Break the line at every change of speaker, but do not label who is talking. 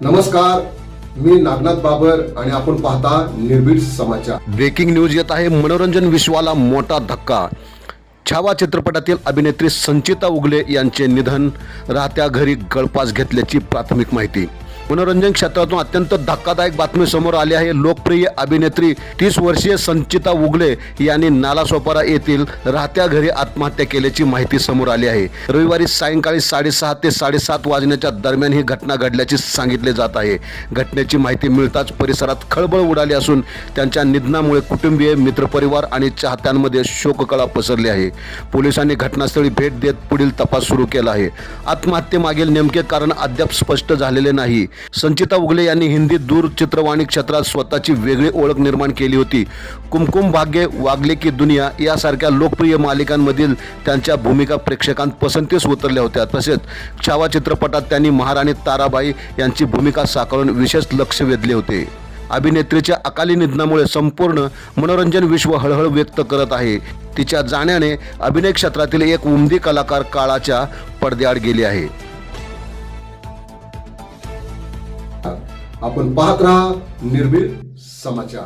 नमस्कार, मी नागनाथ बाबर आणि आपण पाहता निर्भीड समाचार।
ब्रेकिंग न्यूज येत आहे। मनोरंजन विश्वाला मोठा धक्का। छावा चित्रपटातील अभिनेत्री संचिता उगले यांचे निधन, राहत्या घरी गळफास घेतल्याची प्राथमिक माहिती। मनोरंजन क्षेत्रातून अत्यंत धक्कादायक बातमी समोर आली आहे। लोकप्रिय अभिनेत्री 30 वर्षीय संचिता उगले यांनी नालासोपारा येथील राहत्या घरी आत्महत्या केल्याची माहिती समोर आली आहे। रविवारी सायंकाळी 6:30 ते 7:30 वाजण्याच्या दरम्यान ही घटना घडल्याचे सांगितले जात आहे। घटनेची माहिती मिळताच परिसरात खळबळ उडाली असून त्यांच्या निधनामुळे कुटुंबीय, मित्रपरिवार आणि चाहत्यांमध्ये शोककळा पसरली आहे। पोलिसांनी घटनास्थळी भेट देत पुढील तपास सुरू केला आहे। आत्महत्येमागील नेमके कारण अद्याप स्पष्ट झालेले नाही। संचिता उगले यांनी हिंदी दूरचित्रवाणी क्षेत्रात स्वतःची वेगळी ओळख निर्माण केली होती। कुमकुम भाग्य, वागले की दुनिया यासारख्या लोकप्रिय मालिकांमधील त्यांच्या भूमिका प्रेक्षकांत पसंतीस उतरल्या होत्या। तसेच छावा चित्रपटात त्यांनी महाराणी ताराबाई यांची भूमिका साकारून विशेष लक्ष वेधले होते। अभिनेत्रीच्या अकाली निधनामुळे संपूर्ण मनोरंजन विश्व हळहळ व्यक्त करत आहे। तिच्या जाण्याने अभिनय क्षेत्रातील एक उमदी कलाकार काळाच्या पडद्याआड गेली आहे।
आपण पाहत रहा निर्भीड समाचार।